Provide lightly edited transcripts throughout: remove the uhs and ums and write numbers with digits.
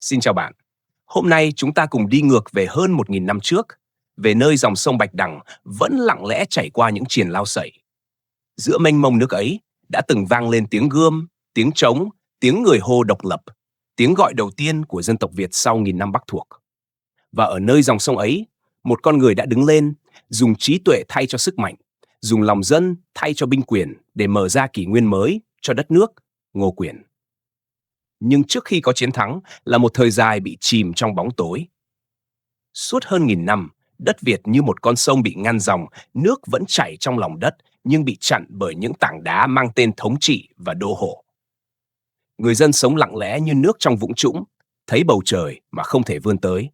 Xin chào bạn. Hôm nay chúng ta cùng đi ngược về hơn 1.000 năm trước, về nơi dòng sông Bạch Đằng vẫn lặng lẽ chảy qua những triền lao sậy. Giữa mênh mông nước ấy đã từng vang lên tiếng gươm, tiếng trống, tiếng người hô độc lập, tiếng gọi đầu tiên của dân tộc Việt sau nghìn năm Bắc thuộc. Và ở nơi dòng sông ấy, một con người đã đứng lên, dùng trí tuệ thay cho sức mạnh, dùng lòng dân thay cho binh quyền để mở ra kỷ nguyên mới cho đất nước, Ngô Quyền. Nhưng trước khi có chiến thắng là một thời dài bị chìm trong bóng tối. Suốt hơn nghìn năm, đất Việt như một con sông bị ngăn dòng, nước vẫn chảy trong lòng đất nhưng bị chặn bởi những tảng đá mang tên thống trị và đô hộ. Người dân sống lặng lẽ như nước trong vũng trũng, thấy bầu trời mà không thể vươn tới.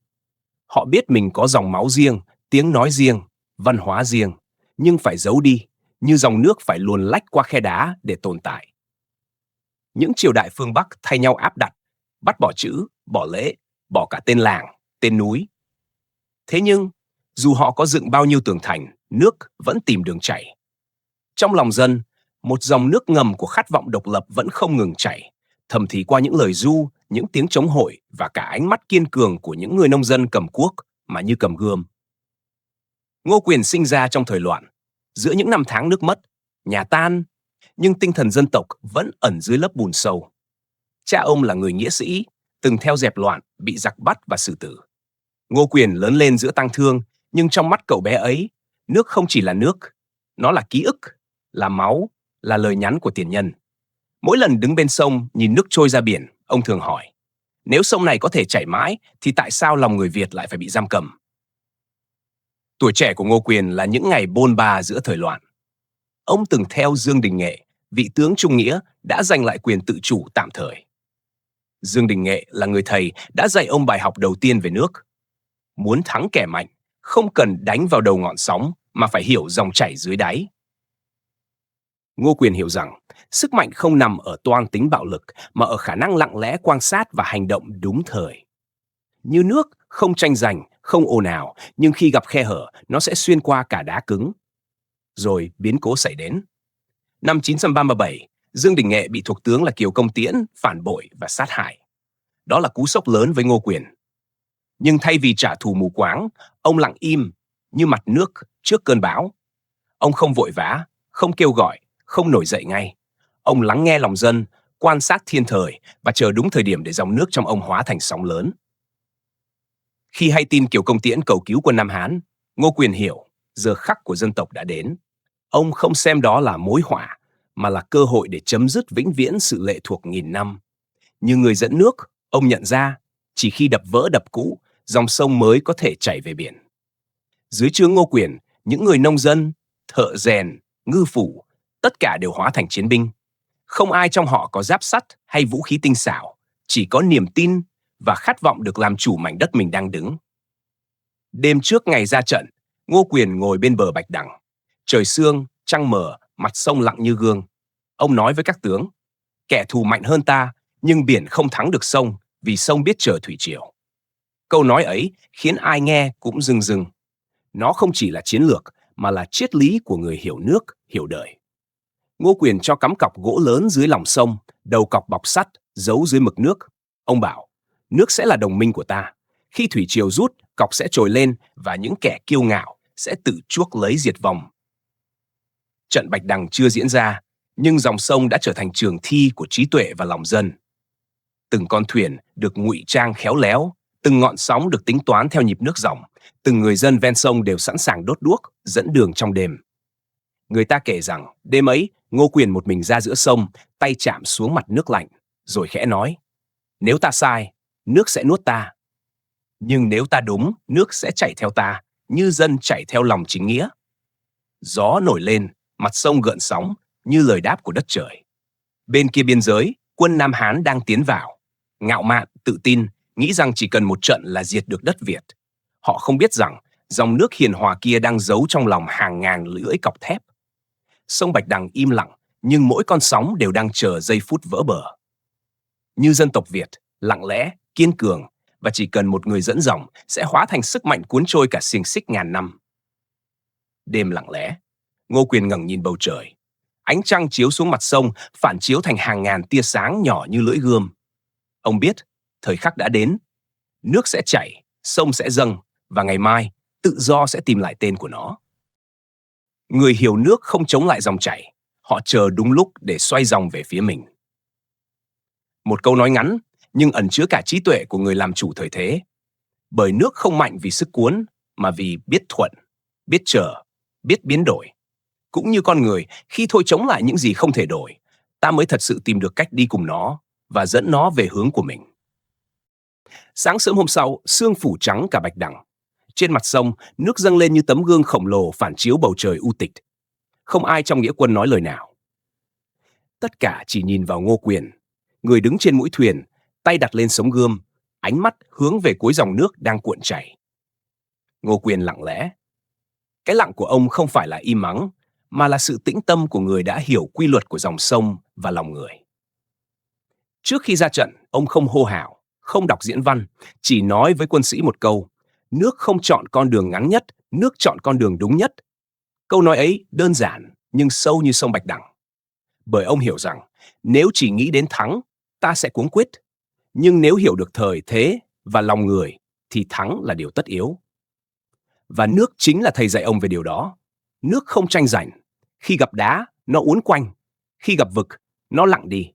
Họ biết mình có dòng máu riêng, tiếng nói riêng, văn hóa riêng, nhưng phải giấu đi, như dòng nước phải luồn lách qua khe đá để tồn tại. Những triều đại phương Bắc thay nhau áp đặt, bắt bỏ chữ, bỏ lễ, bỏ cả tên làng, tên núi. Thế nhưng, dù họ có dựng bao nhiêu tường thành, nước vẫn tìm đường chảy. Trong lòng dân, một dòng nước ngầm của khát vọng độc lập vẫn không ngừng chảy, thầm thì qua những lời ru, những tiếng chống hội và cả ánh mắt kiên cường của những người nông dân cầm cuốc mà như cầm gươm. Ngô Quyền sinh ra trong thời loạn, giữa những năm tháng nước mất, nhà tan, nhưng tinh thần dân tộc vẫn ẩn dưới lớp bùn sâu. Cha ông là người nghĩa sĩ, từng theo dẹp loạn, bị giặc bắt và xử tử. Ngô Quyền lớn lên giữa tang thương, nhưng trong mắt cậu bé ấy, nước không chỉ là nước, nó là ký ức, là máu, là lời nhắn của tiền nhân. Mỗi lần đứng bên sông nhìn nước trôi ra biển, ông thường hỏi, nếu sông này có thể chảy mãi, thì tại sao lòng người Việt lại phải bị giam cầm? Tuổi trẻ của Ngô Quyền là những ngày bôn ba giữa thời loạn. Ông từng theo Dương Đình Nghệ, vị tướng trung nghĩa đã giành lại quyền tự chủ tạm thời. Dương Đình Nghệ là người thầy đã dạy ông bài học đầu tiên về nước. Muốn thắng kẻ mạnh, không cần đánh vào đầu ngọn sóng mà phải hiểu dòng chảy dưới đáy. Ngô Quyền hiểu rằng, sức mạnh không nằm ở toan tính bạo lực mà ở khả năng lặng lẽ quan sát và hành động đúng thời. Như nước, không tranh giành, không ồn ào, nhưng khi gặp khe hở, nó sẽ xuyên qua cả đá cứng. Rồi biến cố xảy đến. Năm 937, Dương Đình Nghệ bị thuộc tướng là Kiều Công Tiễn phản bội và sát hại. Đó là cú sốc lớn với Ngô Quyền. Nhưng thay vì trả thù mù quáng, ông lặng im như mặt nước trước cơn bão. Ông không vội vã, không kêu gọi, không nổi dậy ngay. Ông lắng nghe lòng dân, quan sát thiên thời và chờ đúng thời điểm để dòng nước trong ông hóa thành sóng lớn. Khi hay tin Kiều Công Tiễn cầu cứu quân Nam Hán, Ngô Quyền hiểu giờ khắc của dân tộc đã đến. Ông không xem đó là mối họa, mà là cơ hội để chấm dứt vĩnh viễn sự lệ thuộc nghìn năm. Như người dẫn nước, ông nhận ra, chỉ khi đập vỡ đập cũ, dòng sông mới có thể chảy về biển. Dưới trướng Ngô Quyền, những người nông dân, thợ rèn, ngư phủ, tất cả đều hóa thành chiến binh. Không ai trong họ có giáp sắt hay vũ khí tinh xảo, chỉ có niềm tin và khát vọng được làm chủ mảnh đất mình đang đứng. Đêm trước ngày ra trận, Ngô Quyền ngồi bên bờ Bạch Đằng. Trời sương, trăng mờ, mặt sông lặng như gương. Ông nói với các tướng, kẻ thù mạnh hơn ta, nhưng biển không thắng được sông, vì sông biết chờ thủy triều. Câu nói ấy khiến ai nghe cũng rưng rưng. Nó không chỉ là chiến lược, mà là triết lý của người hiểu nước, hiểu đời. Ngô Quyền cho cắm cọc gỗ lớn dưới lòng sông, đầu cọc bọc sắt, giấu dưới mực nước. Ông bảo, nước sẽ là đồng minh của ta. Khi thủy triều rút, cọc sẽ trồi lên và những kẻ kiêu ngạo sẽ tự chuốc lấy diệt vong. Trận Bạch Đằng chưa diễn ra, nhưng dòng sông đã trở thành trường thi của trí tuệ và lòng dân. Từng con thuyền được ngụy trang khéo léo, từng ngọn sóng được tính toán theo nhịp nước dòng, từng người dân ven sông đều sẵn sàng đốt đuốc, dẫn đường trong đêm. Người ta kể rằng, đêm ấy, Ngô Quyền một mình ra giữa sông, tay chạm xuống mặt nước lạnh, rồi khẽ nói, nếu ta sai, nước sẽ nuốt ta. Nhưng nếu ta đúng, nước sẽ chảy theo ta, như dân chảy theo lòng chính nghĩa. Gió nổi lên, mặt sông gợn sóng, như lời đáp của đất trời. Bên kia biên giới, quân Nam Hán đang tiến vào. Ngạo mạn, tự tin, nghĩ rằng chỉ cần một trận là diệt được đất Việt. Họ không biết rằng, dòng nước hiền hòa kia đang giấu trong lòng hàng ngàn lưỡi cọc thép. Sông Bạch Đằng im lặng, nhưng mỗi con sóng đều đang chờ giây phút vỡ bờ. Như dân tộc Việt, lặng lẽ, kiên cường, và chỉ cần một người dẫn dòng sẽ hóa thành sức mạnh cuốn trôi cả xiềng xích ngàn năm. Đêm lặng lẽ, Ngô Quyền ngẩng nhìn bầu trời. Ánh trăng chiếu xuống mặt sông, phản chiếu thành hàng ngàn tia sáng nhỏ như lưỡi gươm. Ông biết, thời khắc đã đến. Nước sẽ chảy, sông sẽ dâng, và ngày mai, tự do sẽ tìm lại tên của nó. Người hiểu nước không chống lại dòng chảy, họ chờ đúng lúc để xoay dòng về phía mình. Một câu nói ngắn, nhưng ẩn chứa cả trí tuệ của người làm chủ thời thế. Bởi nước không mạnh vì sức cuốn, mà vì biết thuận, biết chờ, biết biến đổi. Cũng như con người, khi thôi chống lại những gì không thể đổi, ta mới thật sự tìm được cách đi cùng nó và dẫn nó về hướng của mình. Sáng sớm hôm sau, sương phủ trắng cả bạch đằng. Trên mặt sông, nước dâng lên như tấm gương khổng lồ phản chiếu bầu trời u tịch. Không ai trong nghĩa quân nói lời nào. Tất cả chỉ nhìn vào Ngô Quyền, người đứng trên mũi thuyền, tay đặt lên sống gươm, ánh mắt hướng về cuối dòng nước đang cuộn chảy. Ngô Quyền lặng lẽ. Cái lặng của ông không phải là im mắng, mà là sự tĩnh tâm của người đã hiểu quy luật của dòng sông và lòng người. Trước khi ra trận, ông không hô hào, không đọc diễn văn, chỉ nói với quân sĩ một câu: nước không chọn con đường ngắn nhất, nước chọn con đường đúng nhất. Câu nói ấy đơn giản nhưng sâu như sông Bạch Đằng. Bởi ông hiểu rằng nếu chỉ nghĩ đến thắng, ta sẽ cuống quýt. Nhưng nếu hiểu được thời thế và lòng người, thì thắng là điều tất yếu. Và nước chính là thầy dạy ông về điều đó. Nước không tranh giành. Khi gặp đá, nó uốn quanh. Khi gặp vực, nó lặng đi.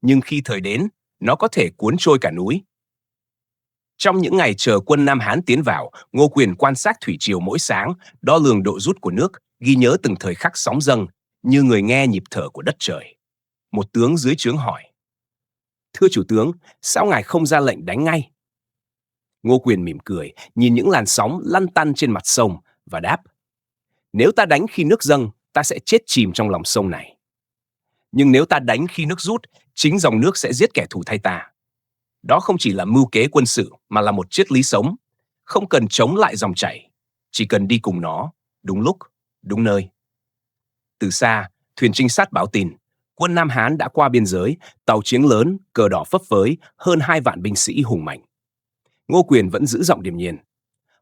Nhưng khi thời đến, nó có thể cuốn trôi cả núi. Trong những ngày chờ quân Nam Hán tiến vào, Ngô Quyền quan sát thủy triều mỗi sáng, đo lường độ rút của nước, ghi nhớ từng thời khắc sóng dâng, như người nghe nhịp thở của đất trời. Một tướng dưới trướng hỏi: "Thưa chủ tướng, sao ngài không ra lệnh đánh ngay?" Ngô Quyền mỉm cười, nhìn những làn sóng lăn tăn trên mặt sông và đáp: "Nếu ta đánh khi nước dâng, ta sẽ chết chìm trong lòng sông này. Nhưng nếu ta đánh khi nước rút, chính dòng nước sẽ giết kẻ thù thay ta. Đó không chỉ là mưu kế quân sự, mà là một triết lý sống. Không cần chống lại dòng chảy, chỉ cần đi cùng nó, đúng lúc, đúng nơi." Từ xa, thuyền trinh sát báo tin, quân Nam Hán đã qua biên giới, tàu chiến lớn, cờ đỏ phấp phới, hơn 2 vạn binh sĩ hùng mạnh. Ngô Quyền vẫn giữ giọng điềm nhiên: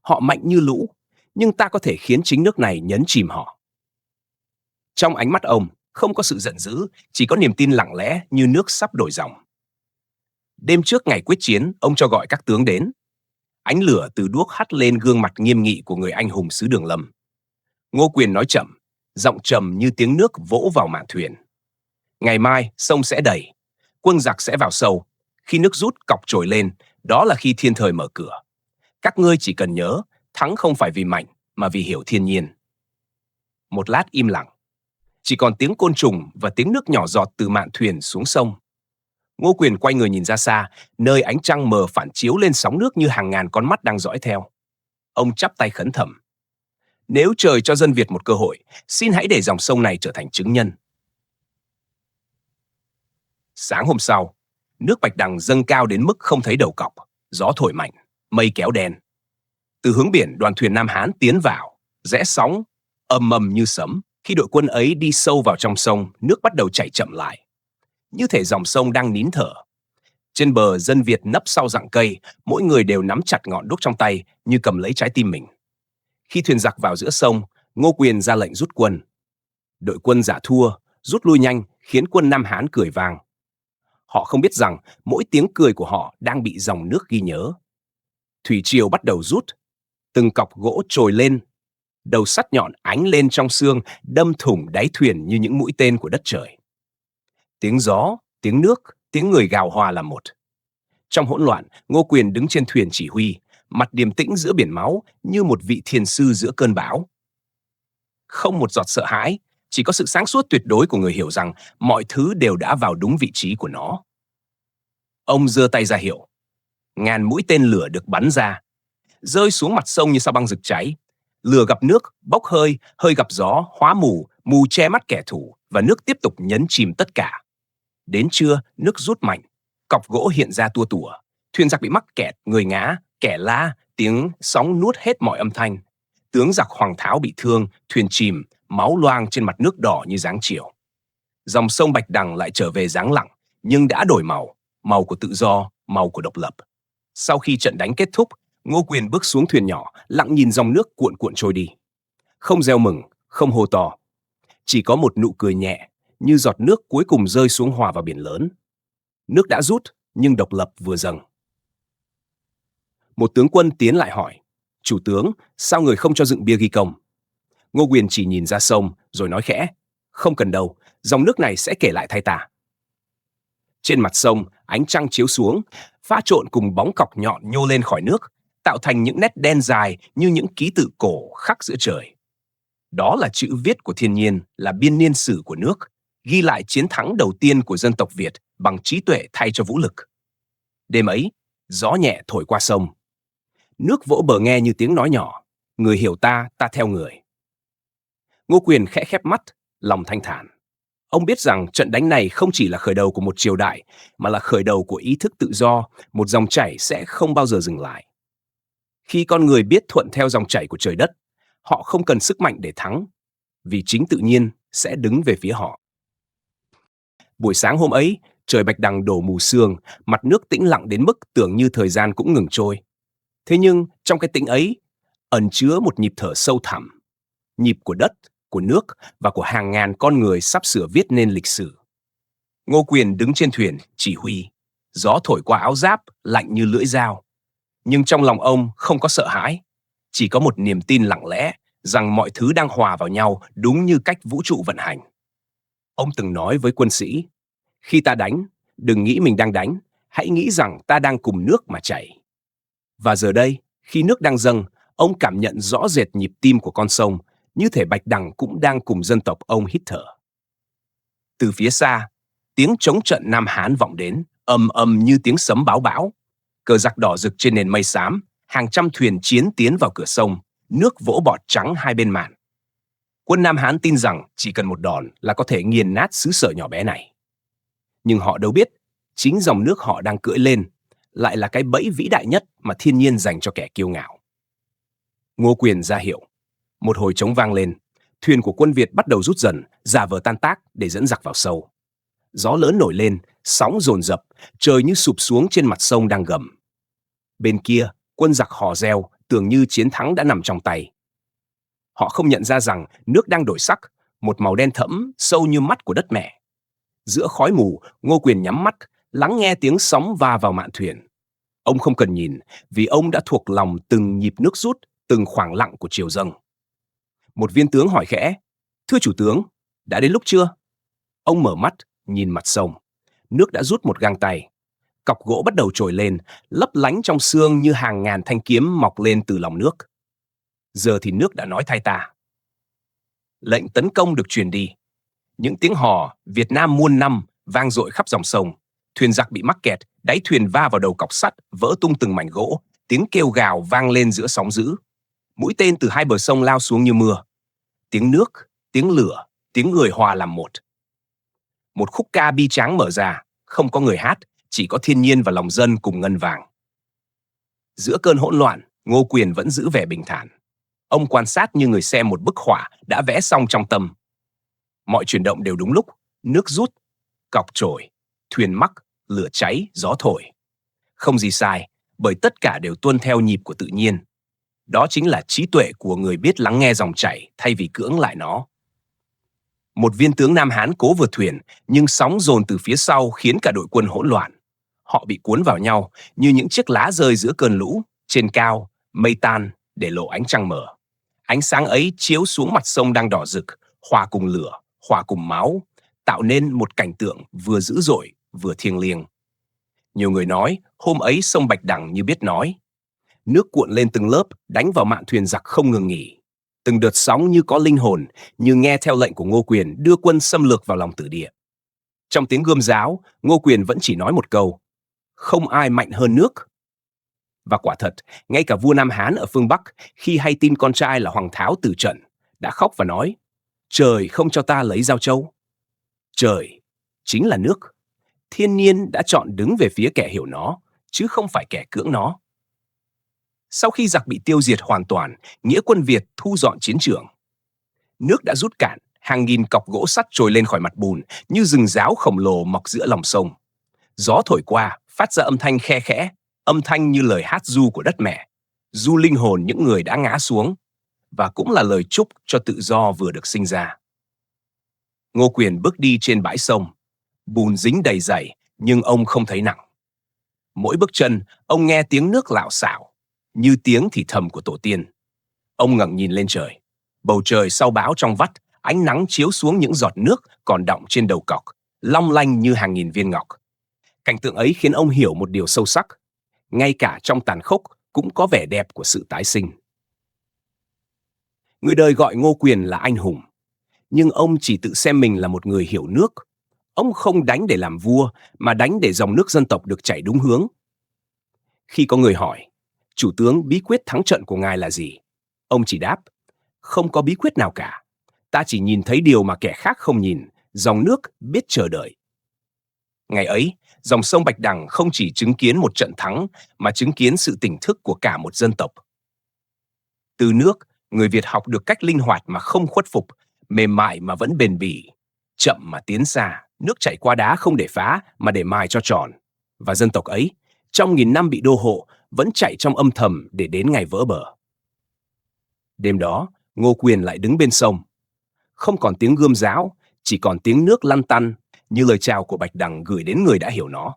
"Họ mạnh như lũ, nhưng ta có thể khiến chính nước này nhấn chìm họ." Trong ánh mắt ông, không có sự giận dữ, chỉ có niềm tin lặng lẽ như nước sắp đổi dòng. Đêm trước ngày quyết chiến, ông cho gọi các tướng đến. Ánh lửa từ đuốc hắt lên gương mặt nghiêm nghị của người anh hùng xứ Đường Lâm. Ngô Quyền nói chậm, giọng trầm như tiếng nước vỗ vào mạn thuyền: "Ngày mai, sông sẽ đầy. Quân giặc sẽ vào sâu. Khi nước rút cọc trồi lên, đó là khi thiên thời mở cửa. Các ngươi chỉ cần nhớ, thắng không phải vì mạnh, mà vì hiểu thiên nhiên." Một lát im lặng. Chỉ còn tiếng côn trùng và tiếng nước nhỏ giọt từ mạn thuyền xuống sông. Ngô Quyền quay người nhìn ra xa, nơi ánh trăng mờ phản chiếu lên sóng nước như hàng ngàn con mắt đang dõi theo. Ông chắp tay khấn thầm: "Nếu trời cho dân Việt một cơ hội, xin hãy để dòng sông này trở thành chứng nhân." Sáng hôm sau, nước Bạch Đằng dâng cao đến mức không thấy đầu cọc, gió thổi mạnh, mây kéo đen. Từ hướng biển, đoàn thuyền Nam Hán tiến vào, rẽ sóng, ầm ầm như sấm. Khi đội quân ấy đi sâu vào trong sông, nước bắt đầu chảy chậm lại, như thể dòng sông đang nín thở. Trên bờ, dân Việt nấp sau rặng cây, mỗi người đều nắm chặt ngọn đuốc trong tay như cầm lấy trái tim mình. Khi thuyền giặc vào giữa sông, Ngô Quyền ra lệnh rút quân. Đội quân giả thua, rút lui nhanh, khiến quân Nam Hán cười vang. Họ không biết rằng mỗi tiếng cười của họ đang bị dòng nước ghi nhớ. Thủy triều bắt đầu rút, từng cọc gỗ trồi lên, đầu sắt nhọn ánh lên trong sương, đâm thủng đáy thuyền như những mũi tên của đất trời. Tiếng gió, tiếng nước, tiếng người gào hòa là một. Trong hỗn loạn, Ngô Quyền đứng trên thuyền chỉ huy, mặt điềm tĩnh giữa biển máu như một vị thiền sư giữa cơn bão. Không một giọt sợ hãi, chỉ có sự sáng suốt tuyệt đối của người hiểu rằng mọi thứ đều đã vào đúng vị trí của nó. Ông giơ tay ra hiệu. Ngàn mũi tên lửa được bắn ra, rơi xuống mặt sông như sao băng rực cháy. Lửa gặp nước, bốc hơi, hơi gặp gió, hóa mù, mù che mắt kẻ thù, và nước tiếp tục nhấn chìm tất cả. Đến trưa, nước rút mạnh, cọc gỗ hiện ra tua tủa. Thuyền giặc bị mắc kẹt, người ngã, kẻ la, tiếng sóng nuốt hết mọi âm thanh. Tướng giặc Hoàng Tháo bị thương, thuyền chìm, máu loang trên mặt nước đỏ như dáng chiều. Dòng sông Bạch Đằng lại trở về dáng lặng, nhưng đã đổi màu, màu của tự do, màu của độc lập. Sau khi trận đánh kết thúc, Ngô Quyền bước xuống thuyền nhỏ, lặng nhìn dòng nước cuộn cuộn trôi đi. Không reo mừng, không hô to. Chỉ có một nụ cười nhẹ, như giọt nước cuối cùng rơi xuống hòa vào biển lớn. Nước đã rút, nhưng độc lập vừa dâng. Một tướng quân tiến lại hỏi, chủ tướng, sao người không cho dựng bia ghi công? Ngô Quyền chỉ nhìn ra sông rồi nói khẽ, không cần đâu, dòng nước này sẽ kể lại thay ta. Trên mặt sông, ánh trăng chiếu xuống, pha trộn cùng bóng cọc nhọn nhô lên khỏi nước, tạo thành những nét đen dài như những ký tự cổ khắc giữa trời. Đó là chữ viết của thiên nhiên, là biên niên sử của nước, ghi lại chiến thắng đầu tiên của dân tộc Việt bằng trí tuệ thay cho vũ lực. Đêm ấy, gió nhẹ thổi qua sông. Nước vỗ bờ nghe như tiếng nói nhỏ, người hiểu ta, ta theo người. Ngô Quyền khẽ khép mắt, lòng thanh thản. Ông biết rằng trận đánh này không chỉ là khởi đầu của một triều đại, mà là khởi đầu của ý thức tự do, một dòng chảy sẽ không bao giờ dừng lại. Khi con người biết thuận theo dòng chảy của trời đất, họ không cần sức mạnh để thắng, vì chính tự nhiên sẽ đứng về phía họ. Buổi sáng hôm ấy, trời bạch đằng đổ mù sương, mặt nước tĩnh lặng đến mức tưởng như thời gian cũng ngừng trôi. Thế nhưng trong cái tĩnh ấy, ẩn chứa một nhịp thở sâu thẳm, nhịp của đất, của nước và của hàng ngàn con người sắp sửa viết nên lịch sử. Ngô Quyền đứng trên thuyền, chỉ huy. Gió thổi qua áo giáp, lạnh như lưỡi dao. Nhưng trong lòng ông không có sợ hãi, chỉ có một niềm tin lặng lẽ rằng mọi thứ đang hòa vào nhau đúng như cách vũ trụ vận hành. Ông từng nói với quân sĩ, khi ta đánh, đừng nghĩ mình đang đánh, hãy nghĩ rằng ta đang cùng nước mà chảy. Và giờ đây, khi nước đang dâng, ông cảm nhận rõ rệt nhịp tim của con sông, như thể bạch đằng cũng đang cùng dân tộc ông hít thở. Từ phía xa, tiếng chống trận Nam Hán vọng đến, ầm ầm như tiếng sấm báo bão. Cờ giặc đỏ rực trên nền mây xám, hàng trăm thuyền chiến tiến vào cửa sông, nước vỗ bọt trắng hai bên mạn. Quân Nam Hán tin rằng chỉ cần một đòn là có thể nghiền nát xứ sở nhỏ bé này. Nhưng họ đâu biết, chính dòng nước họ đang cưỡi lên lại là cái bẫy vĩ đại nhất mà thiên nhiên dành cho kẻ kiêu ngạo. Ngô Quyền ra hiệu. Một hồi trống vang lên, thuyền của quân Việt bắt đầu rút dần, giả vờ tan tác để dẫn giặc vào sâu. Gió lớn nổi lên, sóng dồn dập, trời như sụp xuống trên mặt sông đang gầm. Bên kia, quân giặc hò reo, tưởng như chiến thắng đã nằm trong tay. Họ không nhận ra rằng nước đang đổi sắc, một màu đen thẫm, sâu như mắt của đất mẹ. Giữa khói mù, Ngô Quyền nhắm mắt, lắng nghe tiếng sóng va vào mạn thuyền. Ông không cần nhìn, vì ông đã thuộc lòng từng nhịp nước rút, từng khoảng lặng của triều dâng. Một viên tướng hỏi khẽ, thưa chủ tướng, đã đến lúc chưa? Ông mở mắt, nhìn mặt sông. Nước đã rút một gang tay. Cọc gỗ bắt đầu trồi lên, lấp lánh trong sương như hàng ngàn thanh kiếm mọc lên từ lòng nước. Giờ thì nước đã nói thay ta. Lệnh tấn công được truyền đi. Những tiếng hò Việt Nam muôn năm vang dội khắp dòng sông. Thuyền giặc bị mắc kẹt, đáy thuyền va vào đầu cọc sắt, vỡ tung từng mảnh gỗ. Tiếng kêu gào vang lên giữa sóng dữ. Mũi tên từ hai bờ sông lao xuống như mưa. Tiếng nước, tiếng lửa, tiếng người hòa làm một. Một khúc ca bi tráng mở ra, không có người hát, chỉ có thiên nhiên và lòng dân cùng ngân vang. Giữa cơn hỗn loạn, Ngô Quyền vẫn giữ vẻ bình thản. Ông quan sát như người xem một bức họa đã vẽ xong trong tâm. Mọi chuyển động đều đúng lúc, nước rút, cọc trồi, thuyền mắc, lửa cháy, gió thổi. Không gì sai, bởi tất cả đều tuân theo nhịp của tự nhiên. Đó chính là trí tuệ của người biết lắng nghe dòng chảy thay vì cưỡng lại nó. Một viên tướng Nam Hán cố vượt thuyền, nhưng sóng dồn từ phía sau khiến cả đội quân hỗn loạn. Họ bị cuốn vào nhau như những chiếc lá rơi giữa cơn lũ, trên cao, mây tan để lộ ánh trăng mở. Ánh sáng ấy chiếu xuống mặt sông đang đỏ rực, hòa cùng lửa, hòa cùng máu, tạo nên một cảnh tượng vừa dữ dội, vừa thiêng liêng. Nhiều người nói, hôm ấy sông Bạch Đằng như biết nói. Nước cuộn lên từng lớp, đánh vào mạn thuyền giặc không ngừng nghỉ. Từng đợt sóng như có linh hồn, như nghe theo lệnh của Ngô Quyền đưa quân xâm lược vào lòng tử địa. Trong tiếng gươm giáo, Ngô Quyền vẫn chỉ nói một câu, không ai mạnh hơn nước. Và quả thật, ngay cả vua Nam Hán ở phương Bắc, khi hay tin con trai là Hoàng Tháo tử trận, đã khóc và nói, trời không cho ta lấy Giao Châu. Trời chính là nước. Thiên nhiên đã chọn đứng về phía kẻ hiểu nó, chứ không phải kẻ cưỡng nó. Sau khi giặc bị tiêu diệt hoàn toàn, nghĩa quân Việt thu dọn chiến trường. Nước đã rút cạn, hàng nghìn cọc gỗ sắt trồi lên khỏi mặt bùn như rừng ráo khổng lồ mọc giữa lòng sông. Gió thổi qua, phát ra âm thanh khe khẽ, âm thanh như lời hát ru của đất mẹ, ru linh hồn những người đã ngã xuống, và cũng là lời chúc cho tự do vừa được sinh ra. Ngô Quyền bước đi trên bãi sông, bùn dính đầy giày, nhưng ông không thấy nặng. Mỗi bước chân, ông nghe tiếng nước lạo xạo, như tiếng thì thầm của tổ tiên. Ông ngẩng nhìn lên trời. Bầu trời sau bão trong vắt, ánh nắng chiếu xuống những giọt nước còn đọng trên đầu cọc, long lanh như hàng nghìn viên ngọc. Cảnh tượng ấy khiến ông hiểu một điều sâu sắc. Ngay cả trong tàn khốc cũng có vẻ đẹp của sự tái sinh. Người đời gọi Ngô Quyền là anh hùng, nhưng ông chỉ tự xem mình là một người hiểu nước. Ông không đánh để làm vua, mà đánh để dòng nước dân tộc được chảy đúng hướng. Khi có người hỏi, chủ tướng, bí quyết thắng trận của ngài là gì? Ông chỉ đáp, không có bí quyết nào cả. Ta chỉ nhìn thấy điều mà kẻ khác không nhìn, dòng nước biết chờ đợi. Ngày ấy, dòng sông Bạch Đằng không chỉ chứng kiến một trận thắng, mà chứng kiến sự tỉnh thức của cả một dân tộc. Từ nước, người Việt học được cách linh hoạt mà không khuất phục, mềm mại mà vẫn bền bỉ, chậm mà tiến xa, nước chảy qua đá không để phá mà để mài cho tròn. Và dân tộc ấy, trong nghìn năm bị đô hộ, vẫn chạy trong âm thầm để đến ngày vỡ bờ. Đêm đó, Ngô Quyền lại đứng bên sông. Không còn tiếng gươm giáo, chỉ còn tiếng nước lăn tăn, như lời chào của Bạch Đằng gửi đến người đã hiểu nó.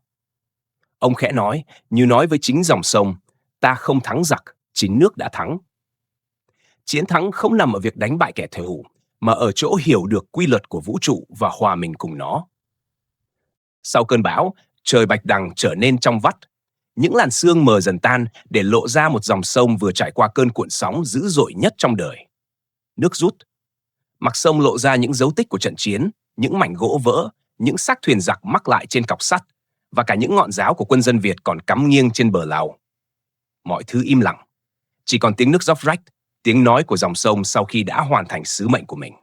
Ông khẽ nói, như nói với chính dòng sông, ta không thắng giặc, chính nước đã thắng. Chiến thắng không nằm ở việc đánh bại kẻ thù, mà ở chỗ hiểu được quy luật của vũ trụ và hòa mình cùng nó. Sau cơn bão, trời Bạch Đằng trở nên trong vắt. Những làn sương mờ dần tan để lộ ra một dòng sông vừa trải qua cơn cuộn sóng dữ dội nhất trong đời. Nước rút. Mặt sông lộ ra những dấu tích của trận chiến, những mảnh gỗ vỡ, những xác thuyền giặc mắc lại trên cọc sắt, và cả những ngọn giáo của quân dân Việt còn cắm nghiêng trên bờ lào. Mọi thứ im lặng. Chỉ còn tiếng nước róc rách, tiếng nói của dòng sông sau khi đã hoàn thành sứ mệnh của mình.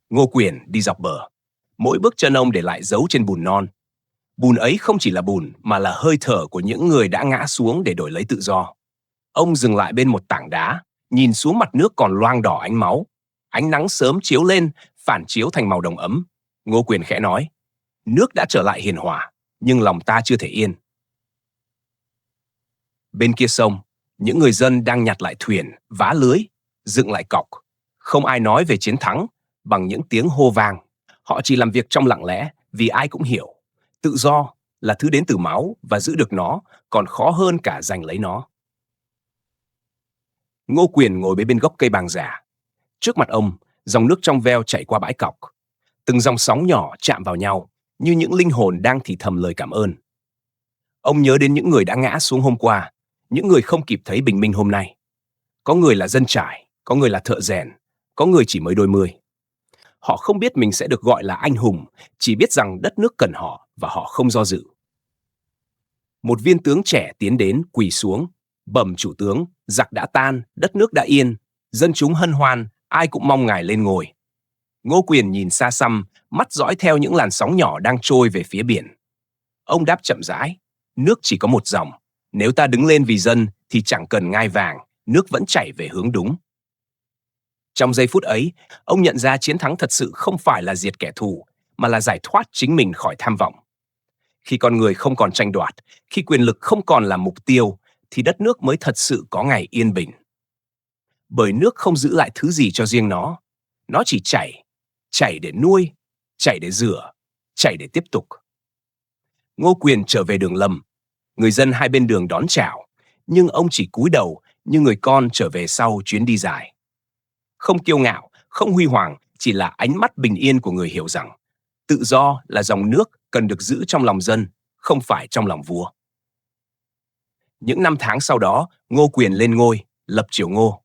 Ngô Quyền đi dọc bờ. Mỗi bước chân ông để lại dấu trên bùn non. Bùn ấy không chỉ là bùn, mà là hơi thở của những người đã ngã xuống để đổi lấy tự do. Ông dừng lại bên một tảng đá, nhìn xuống mặt nước còn loang đỏ ánh máu. Ánh nắng sớm chiếu lên, phản chiếu thành màu đồng ấm. Ngô Quyền khẽ nói, nước đã trở lại hiền hòa, nhưng lòng ta chưa thể yên. Bên kia sông, những người dân đang nhặt lại thuyền, vá lưới, dựng lại cọc. Không ai nói về chiến thắng bằng những tiếng hô vang. Họ chỉ làm việc trong lặng lẽ, vì ai cũng hiểu. Tự do là thứ đến từ máu, và giữ được nó còn khó hơn cả giành lấy nó. Ngô Quyền ngồi bên gốc cây bàng già. Trước mặt ông, dòng nước trong veo chảy qua bãi cọc. Từng dòng sóng nhỏ chạm vào nhau, như những linh hồn đang thì thầm lời cảm ơn. Ông nhớ đến những người đã ngã xuống hôm qua, những người không kịp thấy bình minh hôm nay. Có người là dân trải, có người là thợ rèn, có người chỉ mới đôi mươi. Họ không biết mình sẽ được gọi là anh hùng, chỉ biết rằng đất nước cần họ và họ không do dự. Một viên tướng trẻ tiến đến quỳ xuống, bẩm chủ tướng, giặc đã tan, đất nước đã yên, dân chúng hân hoan, ai cũng mong ngài lên ngôi. Ngô Quyền nhìn xa xăm, mắt dõi theo những làn sóng nhỏ đang trôi về phía biển. Ông đáp chậm rãi, nước chỉ có một dòng, nếu ta đứng lên vì dân thì chẳng cần ngai vàng, nước vẫn chảy về hướng đúng. Trong giây phút ấy, ông nhận ra chiến thắng thật sự không phải là diệt kẻ thù, mà là giải thoát chính mình khỏi tham vọng. Khi con người không còn tranh đoạt, khi quyền lực không còn là mục tiêu, thì đất nước mới thật sự có ngày yên bình. Bởi nước không giữ lại thứ gì cho riêng nó chỉ chảy để nuôi, chảy để rửa, chảy để tiếp tục. Ngô Quyền trở về đường Lâm, người dân hai bên đường đón chào, nhưng ông chỉ cúi đầu như người con trở về sau chuyến đi dài. Không kiêu ngạo, không huy hoàng, chỉ là ánh mắt bình yên của người hiểu rằng tự do là dòng nước cần được giữ trong lòng dân, không phải trong lòng vua. Những năm tháng sau đó, Ngô Quyền lên ngôi, lập triều Ngô.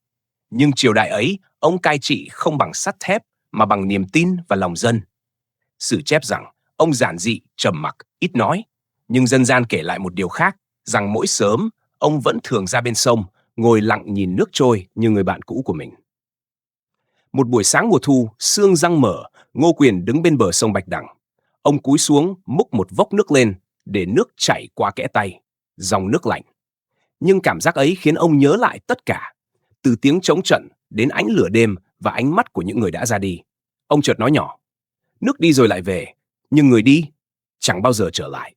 Nhưng triều đại ấy, ông cai trị không bằng sắt thép, mà bằng niềm tin và lòng dân. Sử chép rằng, ông giản dị, trầm mặc, ít nói. Nhưng dân gian kể lại một điều khác, rằng mỗi sớm, ông vẫn thường ra bên sông, ngồi lặng nhìn nước trôi như người bạn cũ của mình. Một buổi sáng mùa thu, sương răng mở, Ngô Quyền đứng bên bờ sông Bạch Đằng. Ông cúi xuống, múc một vốc nước lên, để nước chảy qua kẽ tay, dòng nước lạnh. Nhưng cảm giác ấy khiến ông nhớ lại tất cả, từ tiếng trống trận đến ánh lửa đêm và ánh mắt của những người đã ra đi. Ông chợt nói nhỏ, nước đi rồi lại về, nhưng người đi chẳng bao giờ trở lại.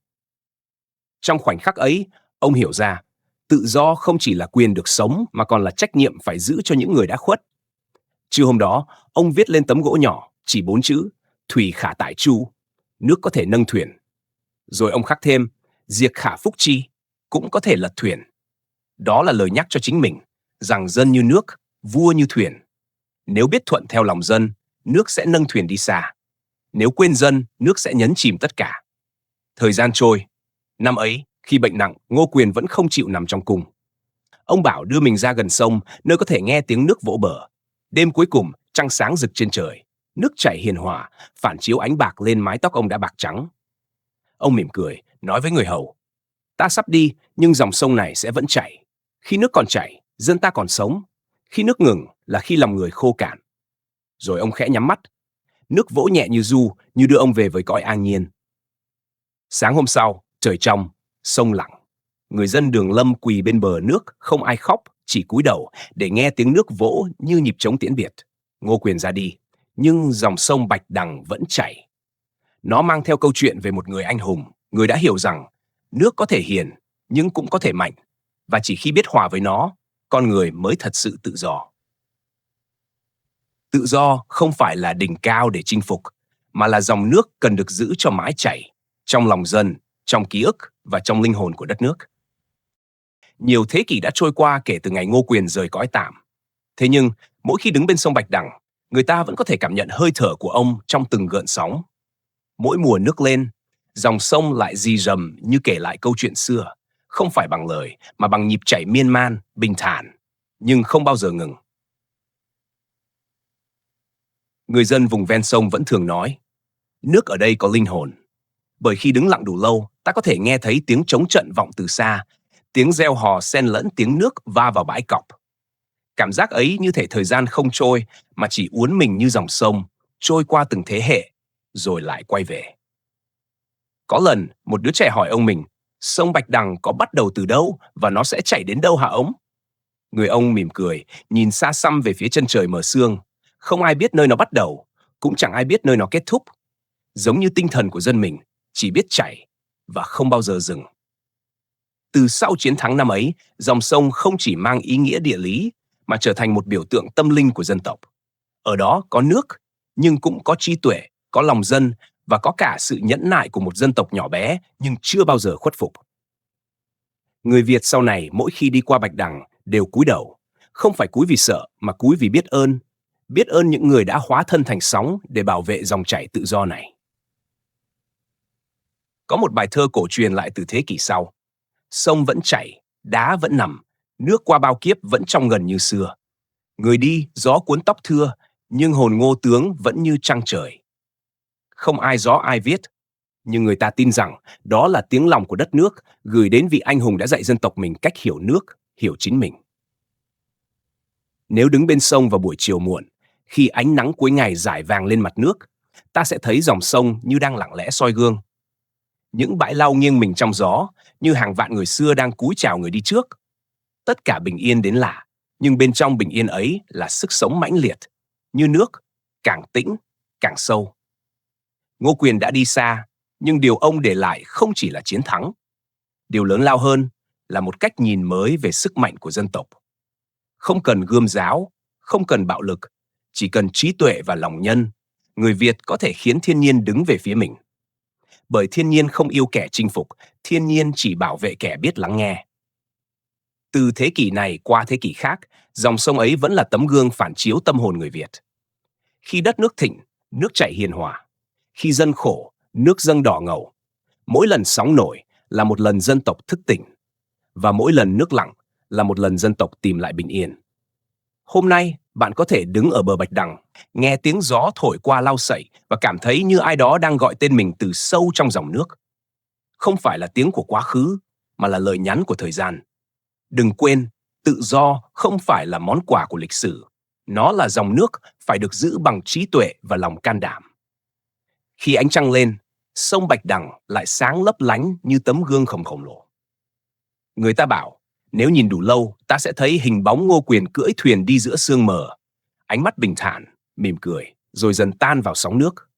Trong khoảnh khắc ấy, ông hiểu ra, tự do không chỉ là quyền được sống mà còn là trách nhiệm phải giữ cho những người đã khuất. Trưa hôm đó, ông viết lên tấm gỗ nhỏ, chỉ 4 chữ, thủy khả tại chu, nước có thể nâng thuyền. Rồi ông khắc thêm, diệt khả phúc chi, cũng có thể lật thuyền. Đó là lời nhắc cho chính mình, rằng dân như nước, vua như thuyền. Nếu biết thuận theo lòng dân, nước sẽ nâng thuyền đi xa. Nếu quên dân, nước sẽ nhấn chìm tất cả. Thời gian trôi. Năm ấy, khi bệnh nặng, Ngô Quyền vẫn không chịu nằm trong cung. Ông bảo đưa mình ra gần sông, nơi có thể nghe tiếng nước vỗ bờ. Đêm cuối cùng, trăng sáng rực trên trời. Nước chảy hiền hòa, phản chiếu ánh bạc lên mái tóc ông đã bạc trắng. Ông mỉm cười, nói với người hầu: ta sắp đi, nhưng dòng sông này sẽ vẫn chảy. Khi nước còn chảy, dân ta còn sống. Khi nước ngừng là khi lòng người khô cạn. Rồi ông khẽ nhắm mắt. Nước vỗ nhẹ như ru, như đưa ông về với cõi an nhiên. Sáng hôm sau, trời trong, sông lặng. Người dân Đường Lâm quỳ bên bờ nước, không ai khóc, chỉ cúi đầu để nghe tiếng nước vỗ như nhịp trống tiễn biệt. Ngô Quyền ra đi, nhưng dòng sông Bạch Đằng vẫn chảy. Nó mang theo câu chuyện về một người anh hùng, người đã hiểu rằng nước có thể hiền, nhưng cũng có thể mạnh, và chỉ khi biết hòa với nó, con người mới thật sự tự do. Tự do không phải là đỉnh cao để chinh phục, mà là dòng nước cần được giữ cho mãi chảy, trong lòng dân, trong ký ức và trong linh hồn của đất nước. Nhiều thế kỷ đã trôi qua kể từ ngày Ngô Quyền rời cõi tạm. Thế nhưng, mỗi khi đứng bên sông Bạch Đằng, người ta vẫn có thể cảm nhận hơi thở của ông trong từng gợn sóng. Mỗi mùa nước lên, dòng sông lại rì rầm như kể lại câu chuyện xưa, không phải bằng lời mà bằng nhịp chảy miên man, bình thản, nhưng không bao giờ ngừng. Người dân vùng ven sông vẫn thường nói, nước ở đây có linh hồn. Bởi khi đứng lặng đủ lâu, ta có thể nghe thấy tiếng trống trận vọng từ xa, tiếng reo hò xen lẫn tiếng nước va vào bãi cọc. Cảm giác ấy như thể thời gian không trôi, mà chỉ uốn mình như dòng sông, trôi qua từng thế hệ, rồi lại quay về. Có lần, một đứa trẻ hỏi ông mình, sông Bạch Đằng có bắt đầu từ đâu và nó sẽ chảy đến đâu hả ông? Người ông mỉm cười, nhìn xa xăm về phía chân trời mờ sương. Không ai biết nơi nó bắt đầu, cũng chẳng ai biết nơi nó kết thúc. Giống như tinh thần của dân mình, chỉ biết chảy và không bao giờ dừng. Từ sau chiến thắng năm ấy, dòng sông không chỉ mang ý nghĩa địa lý, mà trở thành một biểu tượng tâm linh của dân tộc. Ở đó có nước, nhưng cũng có trí tuệ, có lòng dân và có cả sự nhẫn nại của một dân tộc nhỏ bé nhưng chưa bao giờ khuất phục. Người Việt sau này mỗi khi đi qua Bạch Đằng đều cúi đầu, không phải cúi vì sợ mà cúi vì biết ơn những người đã hóa thân thành sóng để bảo vệ dòng chảy tự do này. Có một bài thơ cổ truyền lại từ thế kỷ sau. Sông vẫn chảy, đá vẫn nằm, nước qua bao kiếp vẫn trong gần như xưa. Người đi, gió cuốn tóc thưa, nhưng hồn Ngô tướng vẫn như trăng trời. Không ai rõ ai viết, nhưng người ta tin rằng đó là tiếng lòng của đất nước gửi đến vị anh hùng đã dạy dân tộc mình cách hiểu nước, hiểu chính mình. Nếu đứng bên sông vào buổi chiều muộn, khi ánh nắng cuối ngày rải vàng lên mặt nước, ta sẽ thấy dòng sông như đang lặng lẽ soi gương. Những bãi lau nghiêng mình trong gió, như hàng vạn người xưa đang cúi chào người đi trước. Tất cả bình yên đến lạ, nhưng bên trong bình yên ấy là sức sống mãnh liệt, như nước, càng tĩnh, càng sâu. Ngô Quyền đã đi xa, nhưng điều ông để lại không chỉ là chiến thắng. Điều lớn lao hơn là một cách nhìn mới về sức mạnh của dân tộc. Không cần gươm giáo, không cần bạo lực, chỉ cần trí tuệ và lòng nhân, người Việt có thể khiến thiên nhiên đứng về phía mình. Bởi thiên nhiên không yêu kẻ chinh phục, thiên nhiên chỉ bảo vệ kẻ biết lắng nghe. Từ thế kỷ này qua thế kỷ khác, dòng sông ấy vẫn là tấm gương phản chiếu tâm hồn người Việt. Khi đất nước thịnh, nước chảy hiền hòa. Khi dân khổ, nước dâng đỏ ngầu. Mỗi lần sóng nổi là một lần dân tộc thức tỉnh. Và mỗi lần nước lặng là một lần dân tộc tìm lại bình yên. Hôm nay, bạn có thể đứng ở bờ Bạch Đằng, nghe tiếng gió thổi qua lau sậy và cảm thấy như ai đó đang gọi tên mình từ sâu trong dòng nước. Không phải là tiếng của quá khứ, mà là lời nhắn của thời gian. Đừng quên, tự do không phải là món quà của lịch sử. Nó là dòng nước phải được giữ bằng trí tuệ và lòng can đảm. Khi ánh trăng lên, sông Bạch Đằng lại sáng lấp lánh như tấm gương khổng lồ. Người ta bảo, nếu nhìn đủ lâu, ta sẽ thấy hình bóng Ngô Quyền cưỡi thuyền đi giữa sương mờ. Ánh mắt bình thản, mỉm cười, rồi dần tan vào sóng nước.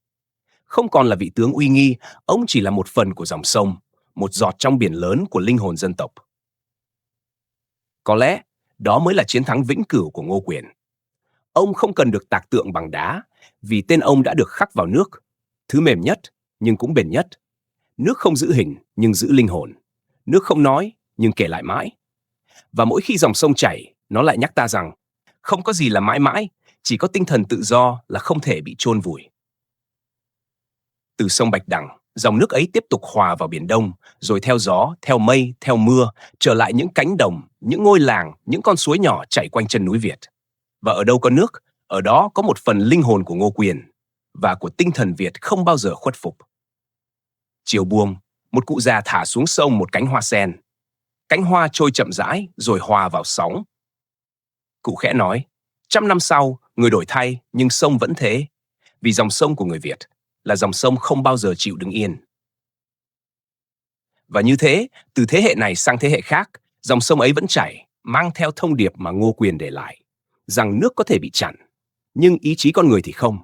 Không còn là vị tướng uy nghi, ông chỉ là một phần của dòng sông, một giọt trong biển lớn của linh hồn dân tộc. Có lẽ, đó mới là chiến thắng vĩnh cửu của Ngô Quyền. Ông không cần được tạc tượng bằng đá, vì tên ông đã được khắc vào nước, thứ mềm nhất nhưng cũng bền nhất. Nước không giữ hình nhưng giữ linh hồn. Nước không nói nhưng kể lại mãi. Và mỗi khi dòng sông chảy, nó lại nhắc ta rằng không có gì là mãi mãi, chỉ có tinh thần tự do là không thể bị chôn vùi. Từ sông Bạch Đằng, dòng nước ấy tiếp tục hòa vào Biển Đông, rồi theo gió, theo mây, theo mưa, trở lại những cánh đồng, những ngôi làng, những con suối nhỏ chảy quanh chân núi Việt. Và ở đâu có nước, ở đó có một phần linh hồn của Ngô Quyền và của tinh thần Việt không bao giờ khuất phục. Chiều buông, một cụ già thả xuống sông một cánh hoa sen. Cánh hoa trôi chậm rãi rồi hòa vào sóng. Cụ khẽ nói, 100 năm sau, người đổi thay nhưng sông vẫn thế. Vì dòng sông của người Việt là dòng sông không bao giờ chịu đứng yên. Và như thế, từ thế hệ này sang thế hệ khác, dòng sông ấy vẫn chảy, mang theo thông điệp mà Ngô Quyền để lại, rằng nước có thể bị chặn, nhưng ý chí con người thì không.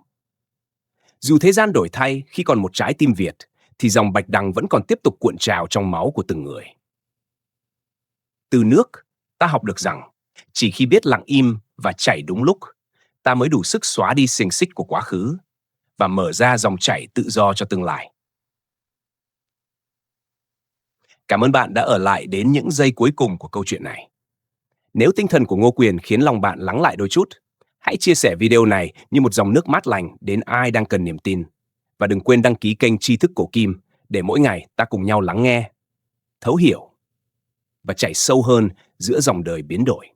Dù thế gian đổi thay khi còn một trái tim Việt, thì dòng Bạch Đằng vẫn còn tiếp tục cuộn trào trong máu của từng người. Từ nước, ta học được rằng, chỉ khi biết lặng im và chảy đúng lúc, ta mới đủ sức xóa đi xiềng xích của quá khứ và mở ra dòng chảy tự do cho tương lai. Cảm ơn bạn đã ở lại đến những giây cuối cùng của câu chuyện này. Nếu tinh thần của Ngô Quyền khiến lòng bạn lắng lại đôi chút, hãy chia sẻ video này như một dòng nước mát lành đến ai đang cần niềm tin. Và đừng quên đăng ký kênh Tri Thức Cổ Kim để mỗi ngày ta cùng nhau lắng nghe, thấu hiểu và chảy sâu hơn giữa dòng đời biến đổi.